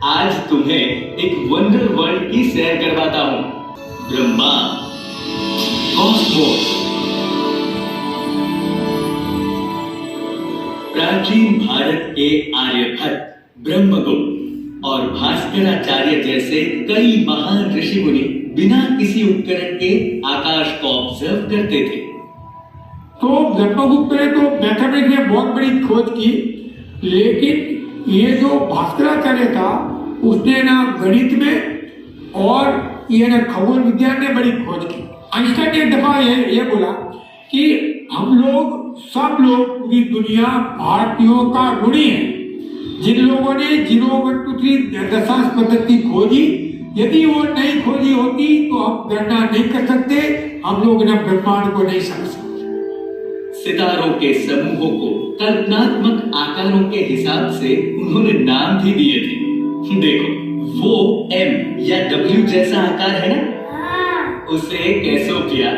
आज तुम्हें एक वंडर वर्ल्ड की सैर करवाता हूँ। ब्रह्मा, कॉस्मोस। प्राचीन भारत के आर्यभट्ट, ब्रह्मगुप्त और भास्कराचार्य जैसे कई महान ऋषि मुनि बिना किसी उपकरण के आकाश को ऑब्जर्व करते थे। तो ब्रह्मगुप्त ने तो मैथमेटिक्स में बहुत बड़ी खोज की, लेकिन ये जो भास्कराचार्य था उसने ना गणित में और ये ना खगोल विज्ञान में बड़ी खोज की। आइंस्टाइन ने एक दफा ये बोला कि हम लोग सब लोग पूरी दुनिया भारतीयों का ऋणी है। जिन लोगों ने 0 1 2 3 दशांश पद्धति खोजी, यदि वो नहीं खोजी होती तो हम गणना नहीं कर सकते, हम लोग ना ब्रह्मांड को नहीं समझ सकते। सितारों के समूहों को कल्पनात्मक आकारों के हिसाब से उन्होंने नाम भी दिए थे। देखो, वो M या W जैसा आकार है ना, उसे कैसोपिया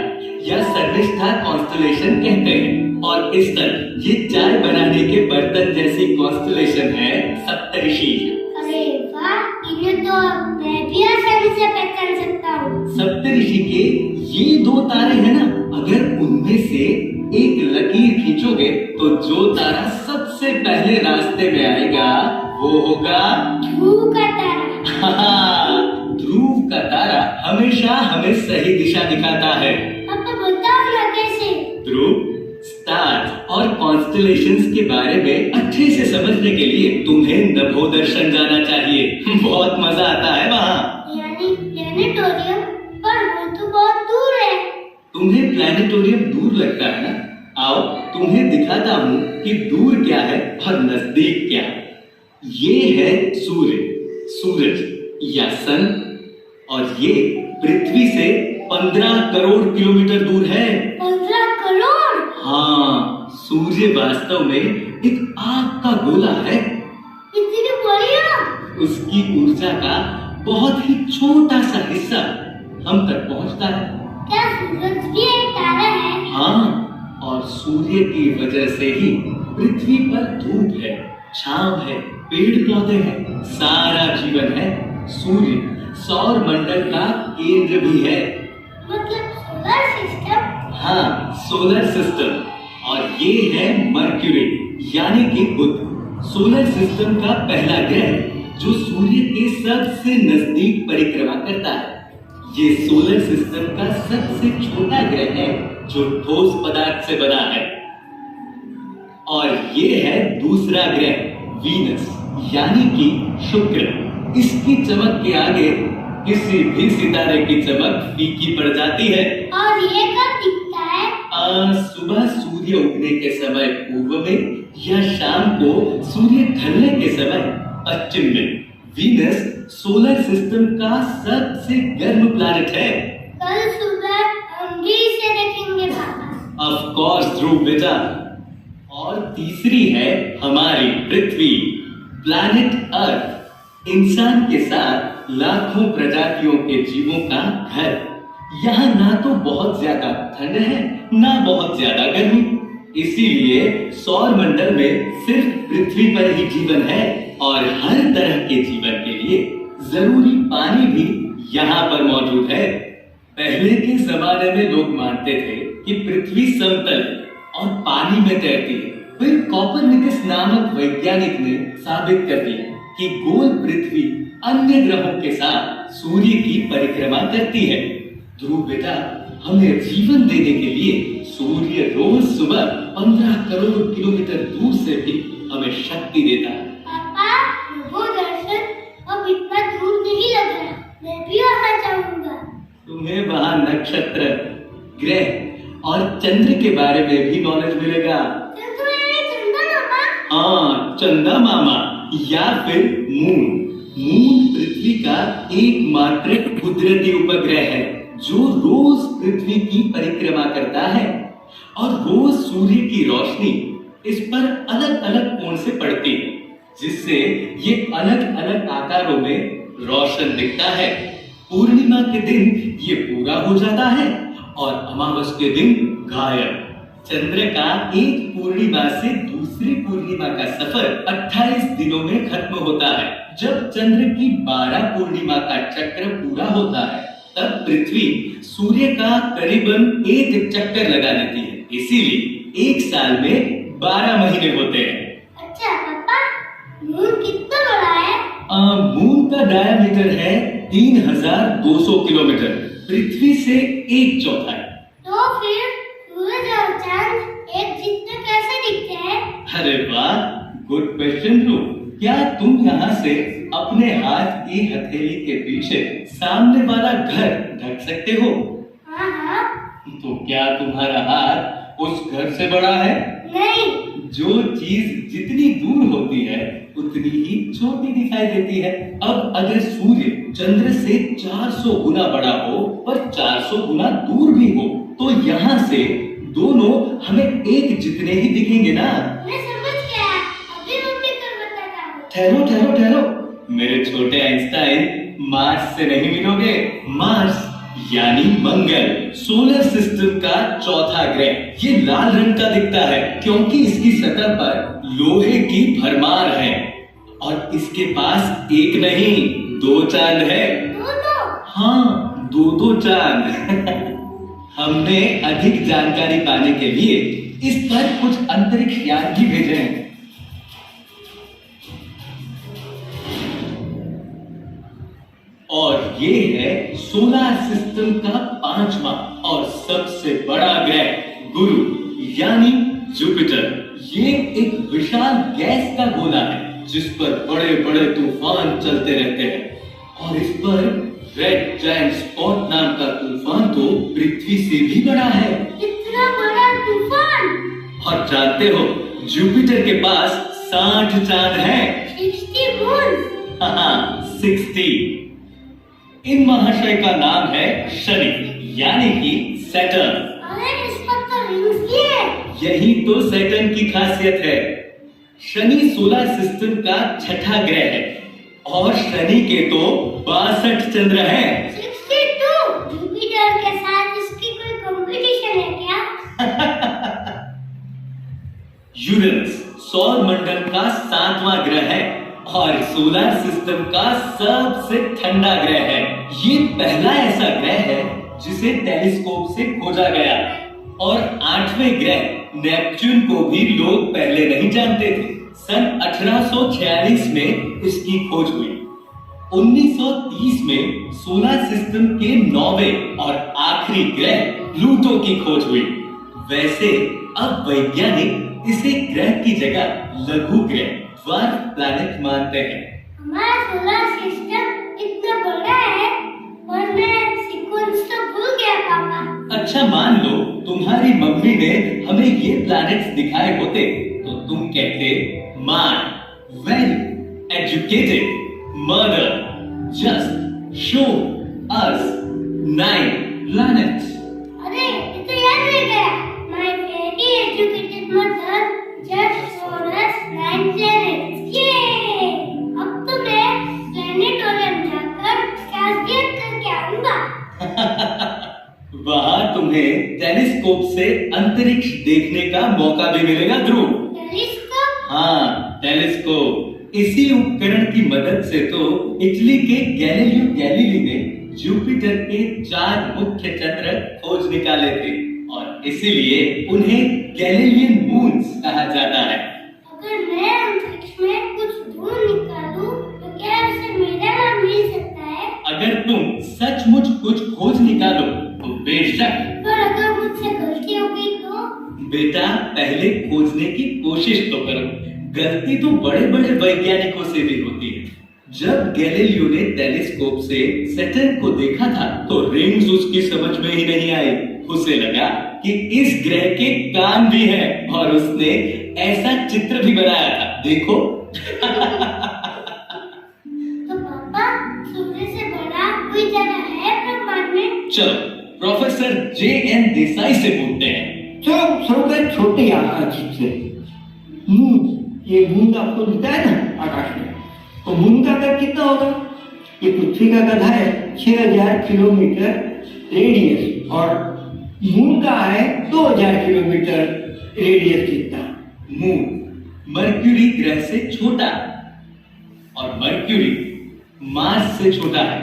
या सर्विष्ठा कॉन्स्टलेशन कहते हैं। और इस तरह ये चाय बनाने के बर्तन जैसी कॉन्स्टलेशन है सप्तऋषि। अरे वाह, इन्हें तो मैं भी आसानी से पहचान सकता हूँ। सप्तऋषि के ये 2 तारे हैं ना, अगर उनमें से एक लकीर खींचोगे तो जो तारा सबसे पहले रास्ते में आएगा वो होगा ध्रुव का तारा। ध्रुव का तारा हमेशा हमें सही दिशा दिखाता है। अब तो बताओ ना कैसे। ध्रुव, स्टार्स और कॉन्स्टलेशंस के बारे में अच्छे से समझने के लिए तुम्हें नभोदर्शन जाना चाहिए। बहुत मजा आता है वहाँ। यानी प्लेनेटोरियम, पर वो तो बहुत दूर है। तुम्हें प्लेनेटोरियम दूर लगता है ना? आओ तुम्हें दिखाता हूँ कि दूर क्या है और नजदीक क्या। ये है सूर्य, सूरज या सन, और ये पृथ्वी से 15 करोड़ किलोमीटर दूर है। 15 करोड़? हाँ, सूर्य वास्तव में एक आग का गोला है। इतनी बढ़िया। उसकी ऊर्जा का बहुत ही छोटा सा हिस्सा हम तक पहुँचता है। क्या सूरज भी एक तारा है? हाँ, और सूर्य की वजह से ही पृथ्वी पर धूप है, छांव है, पेड़ पौधे हैं, सारा जीवन है। सूर्य सौर मंडल का केंद्र भी है। मतलब सोलर सिस्टम? हाँ, सोलर सिस्टम। और ये है मर्क्यूरी यानी कि बुध, सोलर सिस्टम का पहला ग्रह जो सूर्य के सबसे नजदीक परिक्रमा करता है। ये सोलर सिस्टम का सबसे छोटा ग्रह है जो ठोस पदार्थ से बना है। और ये है दूसरा ग्रह वीनस यानी कि शुक्र। इसकी चमक के आगे किसी भी सितारे की चमक फीकी पड़ जाती है। और ये कब दिखता है? सुबह सूर्य उगने के समय पूर्व में या शाम को सूर्य ढलने के समय पश्चिम में। वीनस सोलर सिस्टम का सबसे गर्म प्लैनेट है। कल सुबह हम भी इसे देखेंगे पापा। ऑफ कोर्स ध्रुव बेटा। और तीसरी है हमारी पृथ्वी, प्लैनेट अर्थ, इंसान के साथ लाखों प्रजातियों के जीवों का घर। यहाँ ना तो बहुत ज्यादा ठंड है, ना बहुत ज्यादा गर्मी। इसीलिए सौर मंडल में सिर्फ पृथ्वी पर ही जीवन है और हर तरह के जीवन के लिए जरूरी पानी भी यहाँ पर मौजूद है। पहले के जमाने में लोग मानते थे कि पृथ्वी समतल और पानी में तैरती है। फिर कोपरनिकस नामक वैज्ञानिक ने साबित कर दिया कि गोल पृथ्वी अन्य ग्रहों के साथ सूर्य की परिक्रमा करती है। ध्रुव बेटा, हमें जीवन देने के लिए सूर्य रोज सुबह 15 करोड़ किलोमीटर दूर से भी हमें शक्ति देता है। पापा, वो दर्शन अब इतना दूर नहीं लग रहा। मैं भी वहाँ जाऊंगा। तुम्हें वहाँ नक्षत्र, ग्रह और चंद्र के बारे में भी नॉलेज मिलेगा। चंदा मामा? हाँ, चंदा मामा या फिर मून। मून पृथ्वी का एकमात्र कुदरती उपग्रह है जो रोज पृथ्वी की परिक्रमा करता है और रोज सूर्य की रोशनी इस पर अलग अलग कोण से पड़ती है, जिससे ये अलग अलग आकारों में रोशन दिखता है। पूर्णिमा के दिन ये पूरा हो जाता है और अमावस के दिन गायब। चंद्र का एक पूर्णिमा से दूसरी पूर्णिमा का सफर 28 दिनों में खत्म होता है। जब चंद्र की 12 पूर्णिमा का चक्र पूरा होता है तब पृथ्वी सूर्य का करीबन एक चक्कर लगा देती है। इसीलिए एक साल में 12 महीने होते हैं। अच्छा पापा, मून कितना बड़ा है? मून का डायमीटर है 3200 किलोमीटर, पृथ्वी से 1/4। तो फिर सूरज और चांद एक जितने कैसे दिखते हैं? अरे वाह, गुड क्वेश्चन ध्रुव। क्या तुम यहाँ से अपने हाथ की हथेली के पीछे सामने वाला घर ढक सकते हो? हाँ हाँ। तो क्या तुम्हारा हाथ उस घर से बड़ा है? नहीं। जो चीज जितनी दूर होती है उतनी ही छोटी दिखाई देती है। अब अगर सूर्य चंद्र से 400 गुना बड़ा हो पर 400 गुना दूर भी हो तो यहाँ से दोनों हमें एक जितने ही दिखेंगे ना। मैं समझ गया, अभी मम्मी कर बताता हूँ। ठहरो ठहरो ठहरो, मेरे छोटे आइंस्टाइन, मार्स से नहीं मिलोगे। मार्स यानी मंगल सोलर सिस्टम का चौथा ग्रह। ये लाल रंग का दिखता है क्योंकि इसकी सतह पर लोहे की भरमार है और इसके पास एक नहीं 2 चांद है। हाँ, 2 चांद। हमने अधिक जानकारी पाने के लिए इस पर कुछ अंतरिक्ष यान भी भेजे हैं। और ये है सोलर सिस्टम का 5वां और सबसे बड़ा ग्रह गुरु यानी जुपिटर। ये एक विशाल गैस का गोला है जिस पर बड़े बड़े तूफान चलते रहते हैं और इस पर रेड जायंट स्पॉट नाम का तूफान तो पृथ्वी से भी बड़ा है। इतना बड़ा तूफान? और जानते हो जुपिटर के पास 60 चांद हैं। 60 मून? हाँ, 60। इन महाशय का नाम है शनि यानी कि सैटर्न। अरे इस पर तो रिंग्स भी है। यही तो सैटर्न की खासियत है। शनि सोलर सिस्टम का 6ठा ग्रह है और शनि के तो 62 चंद्र हैं। 62? जुपिटर के साथ इसकी कोई कंपटीशन है क्या? यूरेनस सौर मंडल का 7वां ग्रह है और सोलर सिस्टम का सबसे ठंडा ग्रह है। ये पहला ऐसा ग्रह है जिसे टेलीस्कोप से खोजा गया और 8वें ग्रह नेपच्यून को भी लोग पहले नहीं जानते थे। सन 1846 में इसकी खोज हुई। 1930 में सोलर सिस्टम के 9वें और आखिरी ग्रह प्लूटो की खोज हुई। वैसे अब वैज्ञानिक इसे ग्रह की जगह लघु ग्रह द्वार्फ प्लैनेट मानते हैं। हमारा सोलर सिस्टम इतना बड़ा है और मैं सीक्वेंस तो भूल गया पापा। अच्छा मान लो तुम्हारी मम्मी ने हमें ये प्लैनेट्स दिखाए होते तो तुम कहते मान, well educated, murder, just show us 9 planets। अरे ये तो याद रह गया। My very educated mother just showed us 9 planets। ये अब तो मैं प्लेनेटोरियम जाकर कैल्कुलेट करके आऊंगा। वहाँ तुम्हें टेलीस्कोप से अंतरिक्ष देखने का मौका भी मिलेगा ध्रुव। टेलीस्कोप? हाँ, टेलीस्कोप। इसी उपकरण की मदद से तो इटली के गैलीलियो गैलीली ने जुपिटर के 4 मुख्य चंद्र खोज निकाले थे और इसीलिए उन्हें गैलीलियन मून्स कहा जाता है। अगर मैं अंतरिक्ष में कुछ ढूंढ निकालूं तो क्या उसे मेरा नाम मिल सकता है? अगर तुम सचमुच कुछ खोज निकालो तो बेशक। पर अगर मुझसे गलती हो गई तो? बेटा पहले खोजने की कोशिश तो करो। गलती तो बड़े बड़े वैज्ञानिकों से भी होती है। जब गैलीलियो ने टेलीस्कोप से सैटर्न को देखा था तो रिंग्स उसकी समझ में ही नहीं आई। उसे लगा कि इस ग्रह के कान भी हैं और उसने ऐसा चित्र भी बनाया था। देखो। तो पापा सूर्य से बड़ा कोई जगह है ब्रह्मांड में? चलो प्रोफेसर J.N. देसाई से पूछते हैं। सबसे छोटे आकाश से मून, ये मून आपको दिखता है ना आकाश में, तो मून का कद कितना होगा? ये पृथ्वी का कद है 6000 किलोमीटर रेडियस और मून का है 2000 किलोमीटर रेडियस जितना। मून मर्क्यूरी ग्रह से छोटा और मर्क्यूरी मार्स से छोटा है।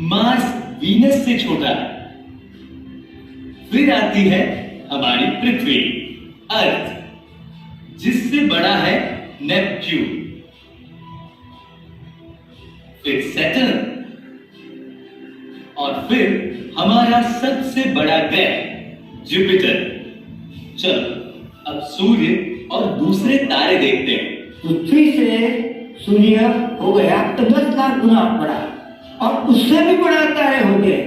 मार्स वीनस से छोटा है। फिर आती है हमारी पृथ्वी अर्थ, जिससे बड़ा है नेपच्यून। फिर सैटर्न और फिर हमारा सबसे बड़ा ग्रह जुपिटर। चलो अब सूर्य और दूसरे तारे देखते हैं। पृथ्वी से सूर्य हो गया तो 10 लाख गुना बड़ा, और उससे भी बड़ा तारे हो गए।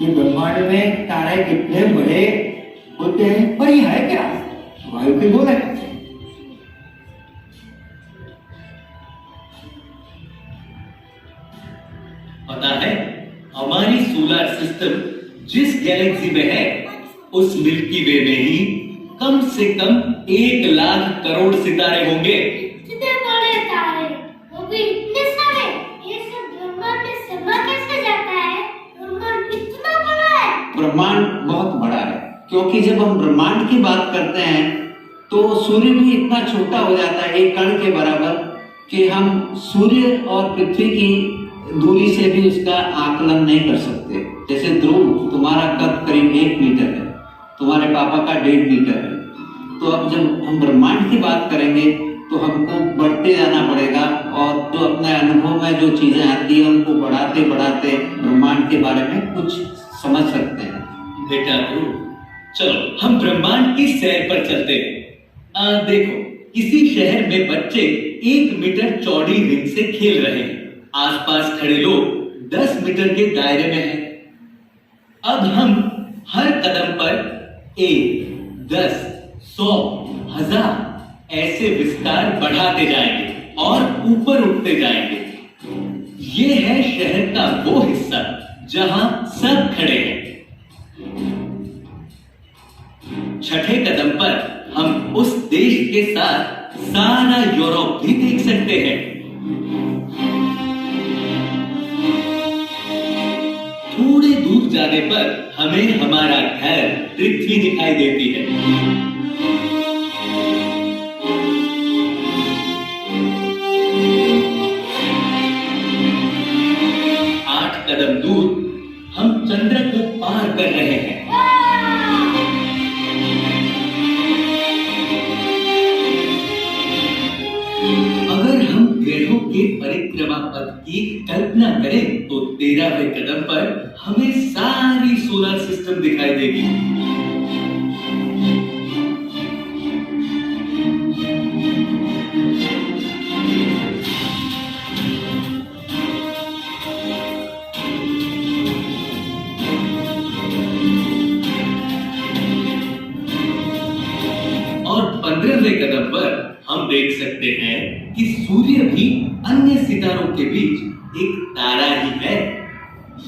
ये ब्रह्मांड में तारे कितने बड़े होते हैं, पर ये है क्या? वायु के गोले। पता है हमारी सोलर सिस्टम जिस गैलेक्सी में है उस मिल्की वे में ही कम से कम 1 लाख करोड़ सितारे होंगे। इतने बड़े तारे, वो भी इतने सारे, ये सब ब्रह्मांड में समा कैसे जाता है? ब्रह्मांड इतना बड़ा है। ब्रह्मांड बहुत बड़ा है, क्योंकि जब हम ब्रह्मांड की बात करते हैं तो सूर्य भी इतना छोटा हो जाता है, एक कण के बराबर, कि हम सूर्य और पृथ्वी की दूरी से भी उसका आकलन नहीं कर सकते। जैसे ध्रुव, तुम्हारा कद करीब 1 मीटर है, तुम्हारे पापा का 1.5 मीटर है। तो अब जब हम ब्रह्मांड की बात करेंगे तो हमको बढ़ते जाना पड़ेगा, और जो अपने अनुभव में जो चीजें आती हैं उनको बढ़ाते बढ़ाते ब्रह्मांड के बारे में कुछ समझ सकते हैं। बेटा ध्रुव, चलो हम ब्रह्मांड की सैर पर चलते हैं। देखो, किसी शहर में बच्चे 1 मीटर चौड़ी रिंग से खेल रहे हैं। आसपास खड़े लोग 10 मीटर के दायरे में हैं। अब हम हर कदम पर 1, 10, 100, 1000 ऐसे विस्तार बढ़ाते जाएंगे और ऊपर उठते जाएंगे। ये है शहर का वो हिस्सा जहां सब खड़े हैं। छठे कदम पर हम उस देश के साथ सारा यूरोप भी देख सकते हैं। थोड़े दूर जाने पर हमें हमारा घर पृथ्वी दिखाई देती है। 8 कदम दूर हम चंद्र को पार कर रहे हैं। अगर हम ग्रहों के परिक्रमा पथ की कल्पना करें तो 13वें कदम पर हमें सारी सोलर सिस्टम दिखाई देगी। और 15वें कदम पर हम देख सकते हैं कि सूर्य भी अन्य सितारों के बीच एक तारा ही है।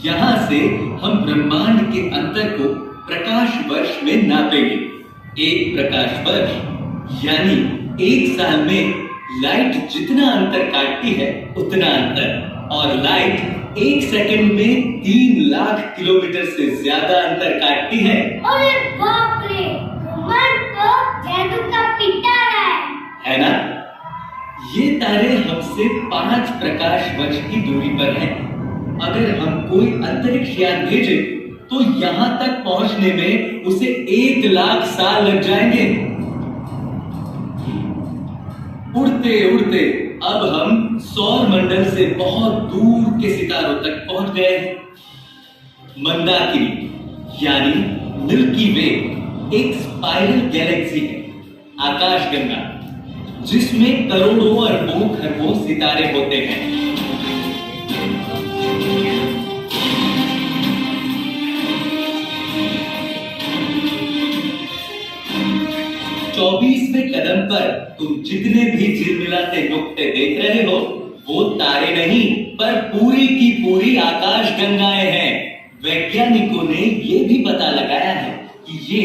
यहां से हम ब्रह्मांड के अंतर को प्रकाश वर्ष में नापेंगे। एक प्रकाश वर्ष यानी 1 साल में लाइट जितना अंतर काटती है उतना अंतर, और लाइट 1 सेकंड में 3 लाख किलोमीटर से ज्यादा अंतर काटती है। अरे बाप रे, ब्रह्मांड तो जादू का पिटारा है ना? ये तारे हमसे 5 प्रकाश वर्ष की दूरी पर हैं। अगर हम कोई अंतरिक्ष यान भेजें तो यहां तक पहुंचने में उसे 1 लाख साल लग जाएंगे। उड़ते उड़ते अब हम सौर मंडल से बहुत दूर के सितारों तक पहुंच गए हैं। मंदाकिनी यानी मिल्की वे एक स्पाइरल गैलेक्सी है, आकाशगंगा, जिसमें करोड़ों अरबों खरबों सितारे होते हैं। चौबीसवें कदम पर तुम जितने भी झिलमिलाते नुक्ते देख रहे हो वो तारे नहीं पर पूरी की पूरी आकाश गंगाएं हैं। वैज्ञानिकों ने ये भी पता लगाया है कि ये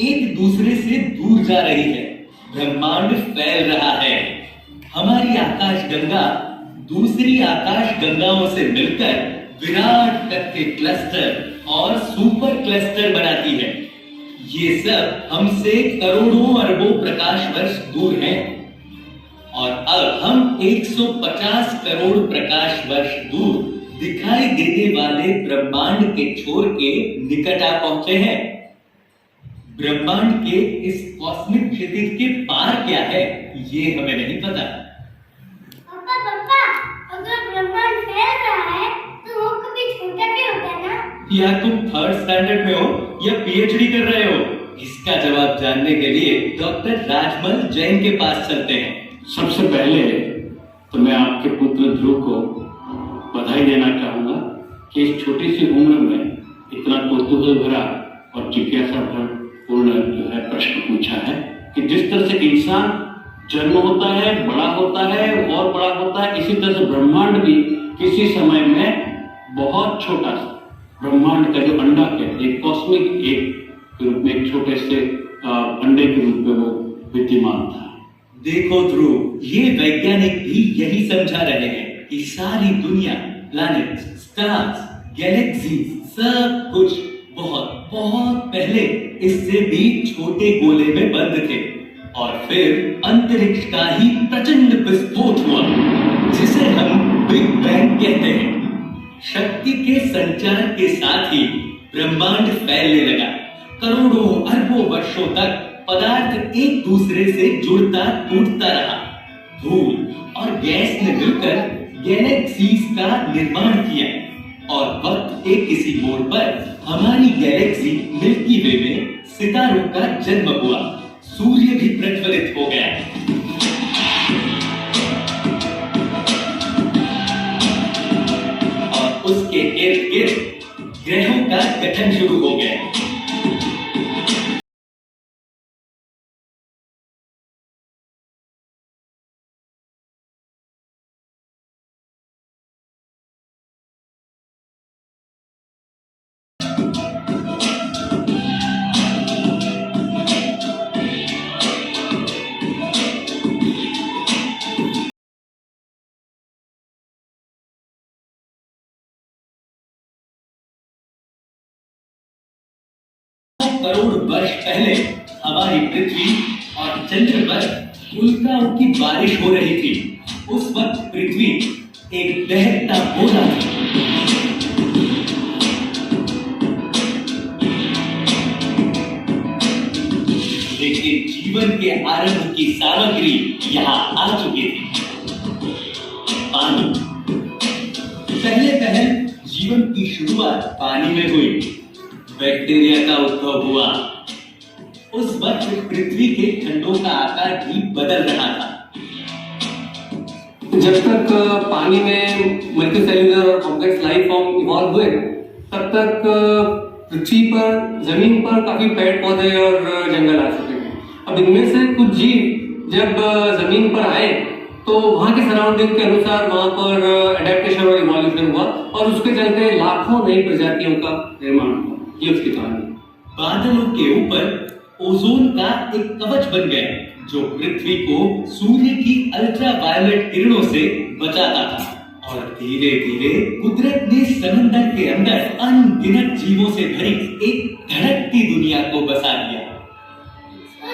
एक दूसरे से दूर जा रही है। ब्रह्मांड फैल रहा है। हमारी आकाश गंगा दूसरी आकाश गंगाओं से मिलकर विराट तक के क्लस्टर और सुपर क्लस्टर बनाती है। ये सब हमसे करोड़ों अरबों प्रकाश वर्ष दूर हैं और अब हम 150 करोड़ प्रकाश वर्ष दूर दिखाई देने वाले ब्रह्मांड के छोर के निकट आ पहुंचे हैं। ब्रह्मांड के इस कॉस्मिक क्षितिज के पार क्या है, ये हमें नहीं पता। पापा, अगर ब्रह्मांड फैल रहा है तो वो कभी छोटा भी होगा ना? या तुम 3rd स्टैंडर्ड में हो या पीएचडी कर रहे हो? इसका जवाब जानने के लिए डॉक्टर राजमल जैन के पास चलते हैं। सबसे पहले तो मैं आपके पुत्र ध्रुव को बधाई देना चाहूंगा कि इस छोटी सी उम्र में इतना कौतूहल भरा और जिज्ञासा पूर्ण जो है प्रश्न पूछा है कि जिस तरह से इंसान जन्म होता है, बड़ा होता है और बड़ा होता है, इसी तरह से ब्रह्मांड भी किसी समय में बहुत छोटा सा ब्रह्मांड का जो अंडा है एक कॉस्मिक एक के रूप में, एक छोटे से अंडे के रूप में वो विद्यमान था। देखो ध्रुव, ये वैज्ञानिक भी यही समझा रहे हैं कि सारी दुनिया, प्लैनेट्स, स्टार्स, गैलेक्सीज सब कुछ बहुत बहुत पहले इससे भी छोटे गोले में बंद थे और फिर अंतरिक्ष का ही प्रचंड विस्फोट हुआ जिसे हम बिग बैंग कहते हैं। शक्ति के संचार के साथ ही ब्रह्मांड फैलने लगा। करोड़ों अरबों वर्षों तक पदार्थ एक दूसरे से जुड़ता टूटता रहा। धूल और गैस ने मिलकर गैलेक्सीज का निर्माण किया और वक्त के किसी मोड़ पर हमारी गैलेक्सी मिल्की वे में सितारों का जन्म हुआ। सूर्य भी प्रज्वलित हो गया और उसके इर्द गिर्द ग्रहों का गठन शुरू हो गया। करोड़ वर्ष पहले हमारी पृथ्वी और चंद्र पर उल्काओं की बारिश हो रही थी। उस वक्त पृथ्वी एक दहकता गोला थी। लेकिन जीवन के आरंभ की सामग्री यहाँ आ चुकी थी, पानी। पहले जीवन की शुरुआत पानी में हुई। बैक्टीरिया का उद्भव हुआ। उस वक्त पृथ्वी के खंडों का आकार भी बदल रहा था। जब तक पानी में मल्टीसेल्युलर और कॉम्प्लेक्स लाइफ फॉर्म इवॉल्व हुए, तब तक पृथ्वी पर, जमीन पर काफी पेड़ पौधे और जंगल आ चुके थे। अब इनमें से कुछ जीव जब जमीन पर आए तो वहां के सराउंडिंग के अनुसार वहां पर एडेप्टेशन और इवोल्यूशन हुआ और उसके चलते लाखों नई प्रजातियों का निर्माण हुआ। ये उसकी कहानी। बादलों के ऊपर ओजोन का एक कवच बन गया जो पृथ्वी को सूर्य की अल्ट्रावायलेट किरणों से बचाता था और धीरे धीरे कुदरत ने समंदर के अंदर अनगिनत जीवों से भरी एक धड़कती दुनिया को बसा दिया।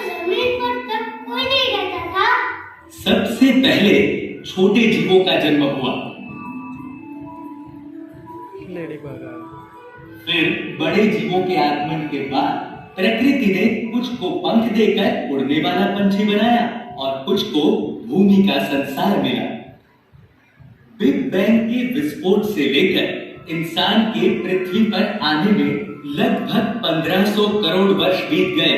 जमीन पर तब कोई नहीं रहता था। सबसे पहले छोटे जीवों का जन्म हुआ, फिर बड़े जीवों के आगमन के बाद प्रकृति ने कुछ को पंख देकर उड़ने वाला पंछी बनाया और कुछ को भूमि का संसार मिला। बिग बैंग के विस्फोट से लेकर इंसान के पृथ्वी पर आने में लगभग 1500 करोड़ वर्ष बीत गए।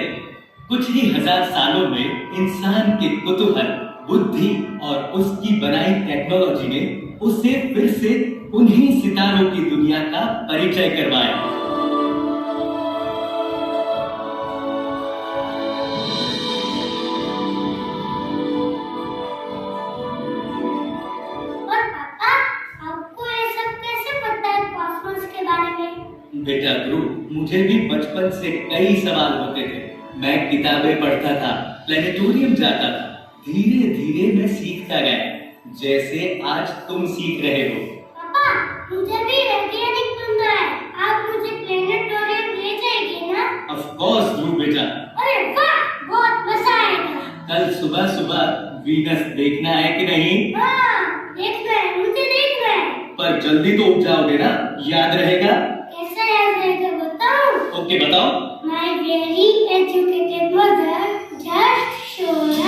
कुछ ही हजार सालों में इंसान के कुतूहल, बुद्धि और उसकी बनाई टेक्नोलॉजी ने उसे फिर से उन्हीं सितारों की दुनिया का परिचय करवाया। और पापा, आपको ये सब कैसे पता है कॉस्मोस के बारे में? बेटा ध्रुव, मुझे भी बचपन से कई सवाल होते थे। मैं किताबें पढ़ता था, प्लेनेटोरियम जाता था। धीरे धीरे मैं सीखता गया। जैसे आज तुम सीख रहे हो। पापा, मुझे भी वैज्ञानिक बनना है। आप मुझे प्लेनेटोरियम ले जाएंगे ना? ऑफ कोर्स ध्रुव बेटा, अरे वाह, बहुत मजा आएगा। कल सुबह सुबह वीनस देखना है कि नहीं? हाँ, देखना है, मुझे देखना है। पर जल्दी तो उठ जाओगे ना, याद रहेगा? कैसा याद रहेगा बताऊं? ओके बताओ। My very educated mother just showed